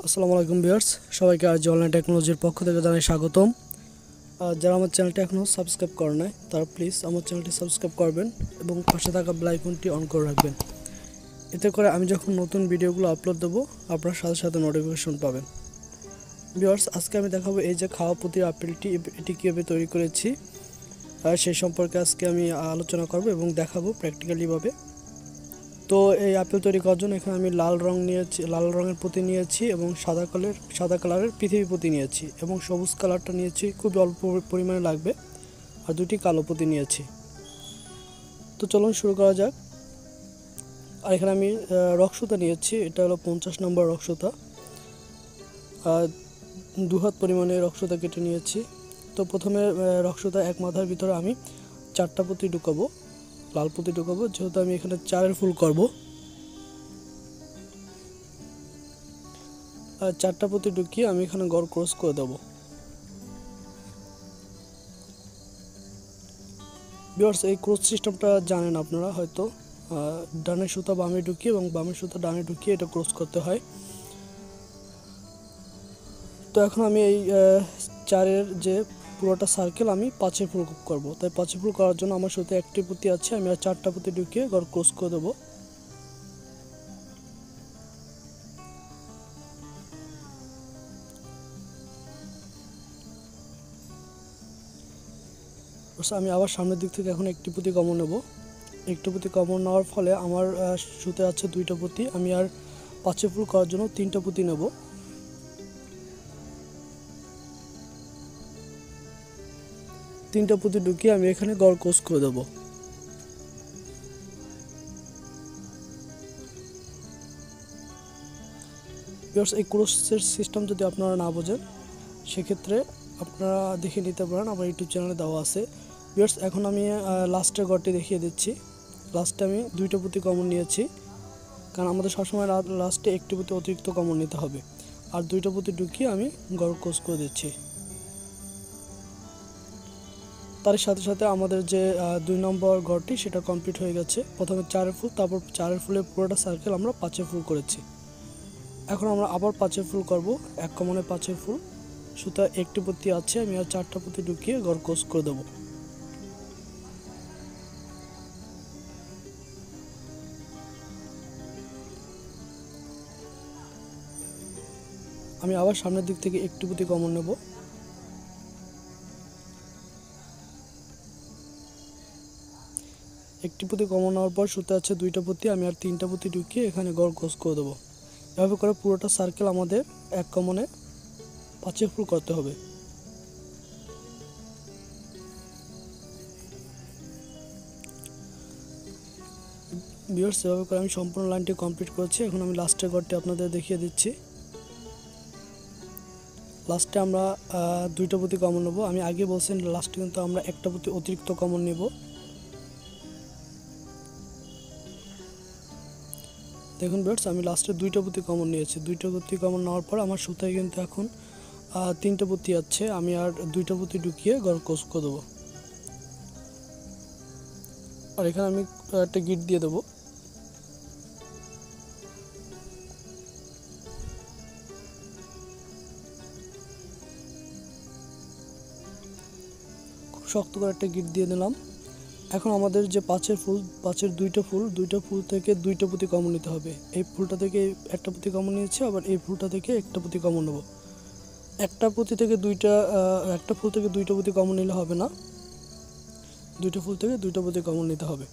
আসসালামু আলাইকুম ভিউয়ার্স, সবাইকে আজ অনলাইন টেকনোলজির পক্ষ থেকে জানাই স্বাগতম। যারা আমার চ্যানেলটি এখনও সাবস্ক্রাইব করে নাই তারা প্লিজ আমার চ্যানেলটি সাবস্ক্রাইব করবেন এবং পাশে থাকা বেল আইকনটি অন করে রাখবেন। এতে করে আমি যখন নতুন ভিডিওগুলো আপলোড দেবো আপনার সাথে সাথে নোটিফিকেশন পাবেন। ভিউয়ার্স, আজকে আমি দেখাবো এই যে খাওয়া পুঁতির আপেলটি, এটি কীভাবে তৈরি করেছি সেই সম্পর্কে আজকে আমি আলোচনা করব এবং দেখাবো প্র্যাকটিক্যালিভাবে। তো এই আপেল তৈরি করার জন্য এখানে আমি লাল রঙের পুঁতি নিয়েছি এবং সাদা কালারের পৃথিবী পুঁতি নিয়েছি এবং সবুজ কালারটা নিয়েছি, খুব অল্প পরিমাণে লাগবে, আর দুটি কালো পুঁতি নিয়েছি। তো চলুন শুরু করা যাক। আর এখানে আমি রক্সুতা নিয়েছি, এটা হলো 50 নম্বর রক্সুতা, 2 হাত পরিমাণে রক্সুতা কেটে নিয়েছি। তো প্রথমে রক্সুতা এক মাথার ভিতরে আমি 4টা পুঁতি ঢুকাবো, লাল পুঁতি ঢুকাবো, যেহেতু আমি এখানে 4 ফুল করব। আর 4টা পুঁতি ঢুকিয়ে আমি এখানে গড় ক্রস করে দেবো। ভিউয়ার্স, এই ক্রস সিস্টেমটা জানেন আপনারা হয়তো, ডানের সুতা বামে ঢুকিয়ে এবং বামের সুতা ডানে ঢুকিয়ে এটা ক্রস করতে হয়। তো এখন আমি এই 4-এর যে পুরোটা সার্কেল আমি 5-এ ফুল করব। তাই 5-এ ফুল করার জন্য আমার সাথে একটি পুঁতি আছে, আমি আর 4টা পুঁতি ঢুকিয়ে গড় ক্রস করে দেবো। আমি আবার সামনের দিক থেকে এখন একটি পুঁতি কমন নেব। একটি পুঁতি কমন নেওয়ার ফলে আমার সুতে আছে 2টা পুঁতি, আমি আর 5-এ ফুল করার জন্য 3টা পুঁতি নেব। তিনটা পুঁতি ঢুকিয়ে আমি এখানে গড় ক্রস করে দেবো। এই ক্রসের সিস্টেম যদি আপনারা না বোঝেন সেক্ষেত্রে আপনারা দেখে নিতে পারেন, আমার ইউটিউব চ্যানেলে দেওয়া আছে। ভিউয়ার্স, এখন আমি লাস্টের গড়টি দেখিয়ে দিচ্ছি। লাস্টে আমি 2টা পুঁতি কমন নিয়েছি, কারণ আমাদের সবসময় লাস্টে একটি পুঁতি অতিরিক্ত কমন নিতে হবে। আর 2টা পুঁতি ঢুকিয়ে আমি গড় ক্রস করে দিচ্ছি। তার সাথে সাথে আমাদের যে 2 নম্বর গড়টি সেটা কমপ্লিট হয়ে গেছে। প্রথমে 4-এর ফুল, তারপর 4-এর ফুলের পুরোটা সার্কেল আমরা 5-এ ফুল করেছি। এখন আমরা আবার 5-এ ফুল করব, এক কমনে 5-এর ফুল। সুতা একটি পুঁতি আছে, আমি আর 4টা পুঁতি ঢুকিয়ে গড় ক্রস করে দেবো। আমি আবার সামনের দিক থেকে একটি পুঁতি কমন নেব। একটি পুঁতি কমন নেওয়ার পর সুতা আছে 2টা পুঁতি, আমি আর 3টা পুঁতি ঢুকিয়ে এখানে গড় ক্রস করে দেবো। এভাবে করে পুরোটা সার্কেল আমাদের এক কমনে 5-এ ফুল করতে হবে। ভিউয়ার্স, এভাবে করে আমি সম্পূর্ণ লাইনটি কমপ্লিট করেছি। এখন আমি লাস্টের গড়টি আপনাদের দেখিয়ে দিচ্ছি। লাস্টে আমরা 2টা পুঁতি কমন নেব। আমি আগে বলছি লাস্টে কিন্তু আমরা একটা পুঁতি অতিরিক্ত কমন নেব। দেখুন ভিউয়ার্স, আমি লাস্টে 2টা পুঁতি কমন নিয়েছি। 2টা পুঁতি কমন নেওয়ার পর আমার সুতায় কিন্তু এখন 3টা পুঁতি আছে, আমি আর 2টা পুঁতি ঢুকিয়ে গড় ক্রস করে দেবো। আর এখানে আমি একটা গিট দিয়ে দেবো। খুব শক্ত করে একটা গিট দিয়ে দিলাম। এখন আমাদের যে 5-এর ফুল, 5-এর 2টা ফুল থেকে 2টা পুঁতি কমন নিতে হবে। এই ফুলটা থেকে একটা পুঁতি কমন নিয়েছি, আবার এই ফুলটা থেকে একটা পুঁতি কমন নেব। একটা ফুল থেকে 2টা পুঁতি কমন নিলে হবে না, 2টা ফুল থেকে 2টা পুঁতি কমন নিতে হবে।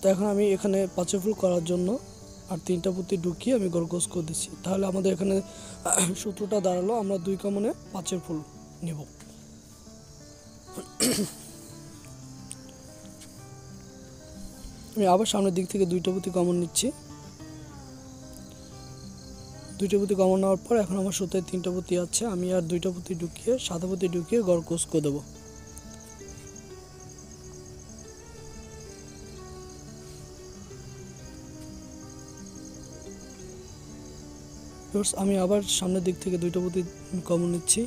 তো এখন আমি এখানে 5-এর ফুল করার জন্য আর 3টা পুঁতি ঢুকিয়ে আমি গড় ক্রস করে দিচ্ছি। তাহলে আমাদের এখানে সূত্রটা দাঁড়ালো আমরা 2 কমনে 5-এর ফুল নেব। আমি আবার সামনের দিক থেকে 2টা পুঁতি কমন নিচ্ছি। 2টা পুঁতি কমন নেওয়ার পর এখন আমার সুতায় 3টা পুঁতি আছে, আমি আর 2টা পুঁতি ঢুকিয়ে সাদা পুঁতি ঢুকিয়ে গড় ক্রস করে দেবো। আমি আবার সামনের দিক থেকে 2টা পুঁতি কমন নিচ্ছি।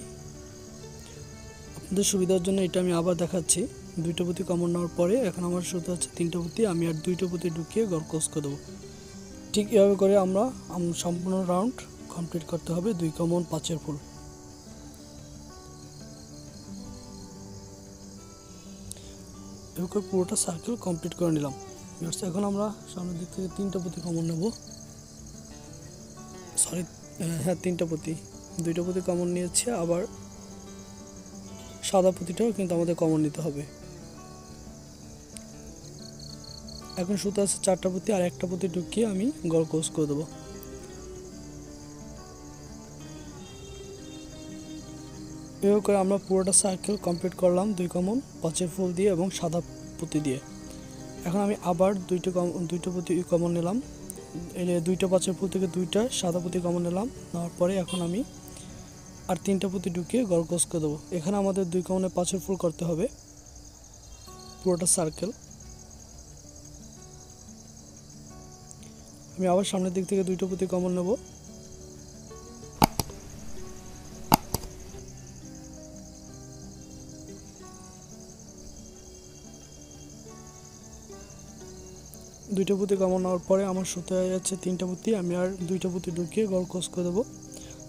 আপনাদের সুবিধার জন্য এটা আমি আবার দেখাচ্ছি। 2টা পুঁতি কমন নেওয়ার পরে এখন আমার সুতা আছে 3টা পুঁতি, আমি আর 2টা পুঁতি ঢুকিয়ে গড় ক্রস করে দেবো। ঠিক এভাবে করে আমরা সম্পূর্ণ রাউন্ড কমপ্লিট করতে হবে 2 কমন 5-এর ফুল। এরকম পুরোটা সার্কেল কমপ্লিট করে নিলাম। এখন আমরা সামনের দিক থেকে 3টা পুঁতি কমন নেব। সরি, হ্যাঁ 3টা পুঁতি, 2টা পুঁতি কমন নিয়েছি, আবার সাদা পুঁতিটাও কিন্তু আমাদের কমন নিতে হবে। এখন সুতো আছে 4টা পুঁতি, আর একটা পুঁতি ঢুকিয়ে আমি গোল ক্রস করে দেবো। এভাবে করে আমরা পুরোটা সার্কেল কমপ্লিট করলাম 2 কমন 5-এর ফুল দিয়ে এবং সাদা পুঁতি দিয়ে। এখন আমি আবার 2টা পুঁতি কমন নিলাম, এই 2টা 5-এর ফুল থেকে 2টা সাদা পুঁতি কমন নিলাম, নেওয়ার পরে এখন আমি আর 3টা পুঁতি ঢুকিয়ে গোল ক্রস করে দেবো। এখানে আমাদের 2 কমনে 5-এর ফুল করতে হবে পুরোটা সার্কেল। আমি আবার সামনের দিক থেকে 2টা পুঁতি কমন নেব, দুইটা পুঁতি কমন নেওয়ার পরে আমার সুতো হয়ে যাচ্ছে 3টা পুঁতি, আমি আর 2টা পুঁতি ঢুকিয়ে গোল ক্রস করে দেবো।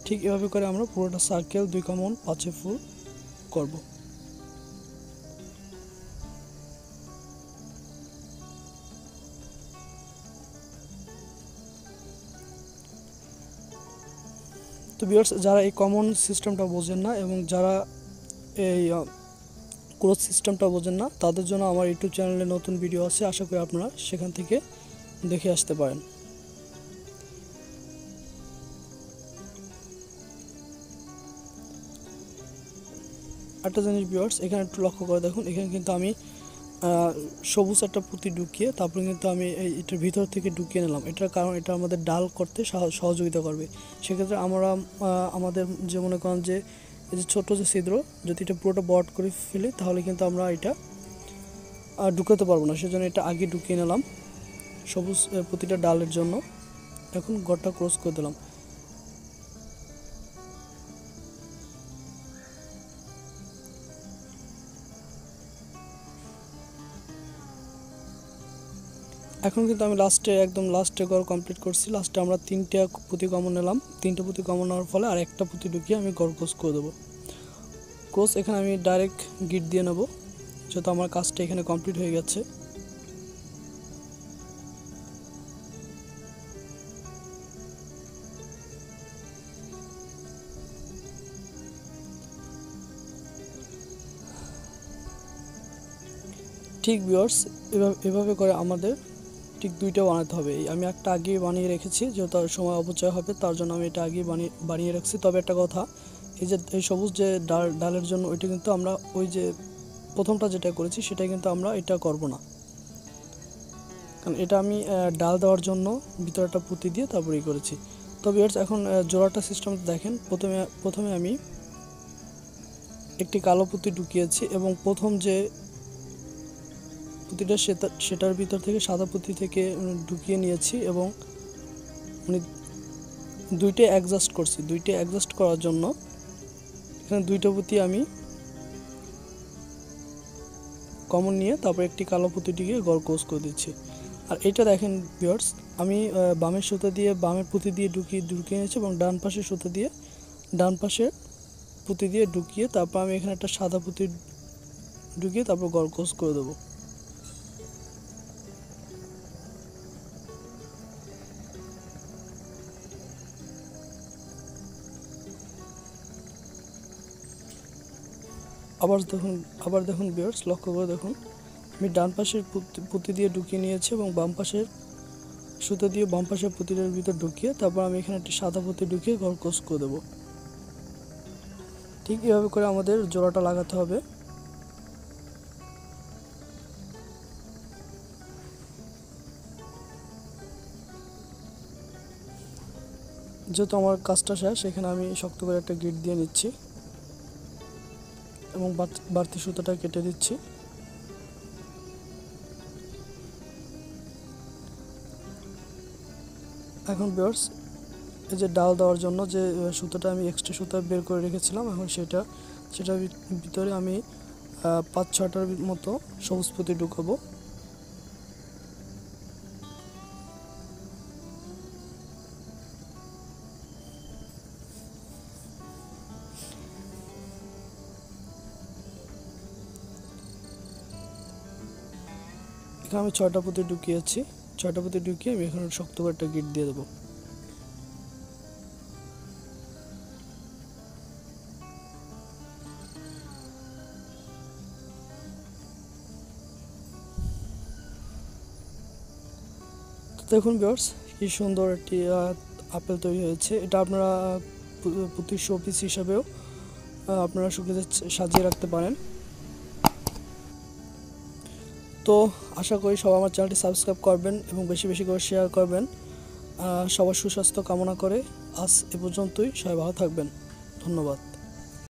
ঠিক এভাবে করে আমরা পুরোটা সার্কেল 2 কমন 5-এর ফুল করব। তো ভিউয়ার্স, যারা এই কমন সিস্টেমটা বোঝেন না এবং যারা এই ক্রস সিস্টেমটা বোঝেন না, তাদের জন্য আমার ইউটিউব চ্যানেলে নতুন ভিডিও আছে, আশা করি আপনারা সেখান থেকে দেখে আসতে পারেন। একটা জিনিস ভিউয়ার্স, এখানে একটু লক্ষ্য করে দেখুন, এখানে কিন্তু আমি সবুজ একটা পুঁতি ঢুকিয়ে তারপরে কিন্তু আমি এটার ভিতর থেকে ঢুকিয়ে নিলাম। এটার কারণ এটা আমাদের ডাল করতে সহযোগিতা করবে। সেক্ষেত্রে আমরা আমাদের যে মনে করেন যে এই যে ছোটো যে ছিদ্র, যদি এটা পুরোটা বড় করে ফেলি তাহলে কিন্তু আমরা এটা ঢুকাতে পারবো না, সেজন্য এটা আগে ঢুকিয়ে নিলাম সবুজ প্রতিটা ডালের জন্য। এখন গড়টা ক্রস করে দিলাম। এখন কিন্তু আমি একদম লাস্টে গড় কমপ্লিট করছি। লাস্টে আমরা 3টা পুঁতি কমন নিলাম, 3টা পুঁতি কমন নেওয়ার ফলে আর একটা পুঁতি ঢুকিয়ে আমি গড় ক্রস করে দেবো। ক্রস এখানে আমি ডাইরেক্ট গিট দিয়ে নেব, যেহেতু আমার কাজটা এখানে কমপ্লিট হয়ে গেছে। ঠিক ভিউয়ার্স, এভাবে করে আমাদের ঠিক 2টা বানাতে হবে। আমি একটা আগে বানিয়ে রেখেছি, যেহেতু সময় অপচয় হবে তার জন্য আমি এটা আগে বানিয়ে রাখছি। তবে একটা কথা, এই যে এই সবুজ যে ডালের জন্য ওইটা কিন্তু আমরা ওই যে প্রথমটা যেটা করেছি সেটা কিন্তু আমরা এটা করব না, কারণ এটা আমি ডাল দেওয়ার জন্য ভিতরে একটা পুঁতি দিয়ে তারপরেই করেছি। তো ভিউয়ার্স, এখন জোড়াটা সিস্টেম দেখেন। প্রথমে আমি একটি কালো পুঁতি ঢুকিয়েছি এবং প্রথম যে পুঁতিটা সেটার ভিতর থেকে সাদা পুঁতি থেকে ঢুকিয়ে নিয়েছি এবং মানে 2টা অ্যাডজাস্ট করছি। 2টা অ্যাডজাস্ট করার জন্য এখানে 2টা পুঁতি আমি কমন নিয়ে তারপর একটি কালো পুঁতিটিকে গোল ক্রস করে দিচ্ছি। আর এটা দেখেন ভিউয়ার্স, আমি বামের সুতো দিয়ে বামের পুঁতি দিয়ে ঢুকিয়ে নিয়েছি এবং ডান পাশের সুতো দিয়ে ডান পাশের পুঁতি দিয়ে ঢুকিয়ে তারপর আমি এখানে একটা সাদা পুঁতি ঢুকিয়ে তারপর গোল ক্রস করে দেবো। আবার দেখুন ভিউয়ার্স, লক্ষ্য করে দেখুন, আমি ডান পাশের পুঁতি দিয়ে ঢুকিয়ে নিয়েছি এবং বাম পাশের সুতো দিয়ে বাম পাশের পুঁতিটার ভিতর ঢুকিয়ে তারপর আমি এখানে একটা সাদা পুঁতি ঢুকিয়ে গোল ক্রস করে দেবো। ঠিক এভাবে করে আমাদের জোড়াটা লাগাতে হবে। যেহেতু আমার কাজটা শেষ, এখানে আমি শক্ত করে একটা গিট দিয়ে নিচ্ছি এবং বাড়তি সুতোটা কেটে দিচ্ছি। এখন ভিউয়ার্স, এই যে ডাল দেওয়ার জন্য যে সুতোটা আমি এক্সট্রা সুতো বের করে রেখেছিলাম, এখন সেটার ভিতরে আমি 5-6টার মতো সবুজ পুঁতি ঢুকাবো। এখানে আমি 6টা পুঁতি ঢুকিয়েছি। 6টা পুঁতি ঢুকিয়ে আমি এখানে শক্ত করে একটা গিট দিয়ে দেবো। দেখুন ভিউয়ার্স, কি সুন্দর একটি আপেল তৈরি হয়েছে। এটা আপনারা পুঁতির শোপিস হিসাবেও আপনারা শোকেসে সাজিয়ে রাখতে পারেন। তো আশা করি সবাই আমার চ্যানেলটি সাবস্ক্রাইব করবেন এবং বেশি বেশি করে শেয়ার করবেন। সবার সুস্বাস্থ্য কামনা করে আজ এ পর্যন্তই। সবাই ভালো থাকবেন। ধন্যবাদ।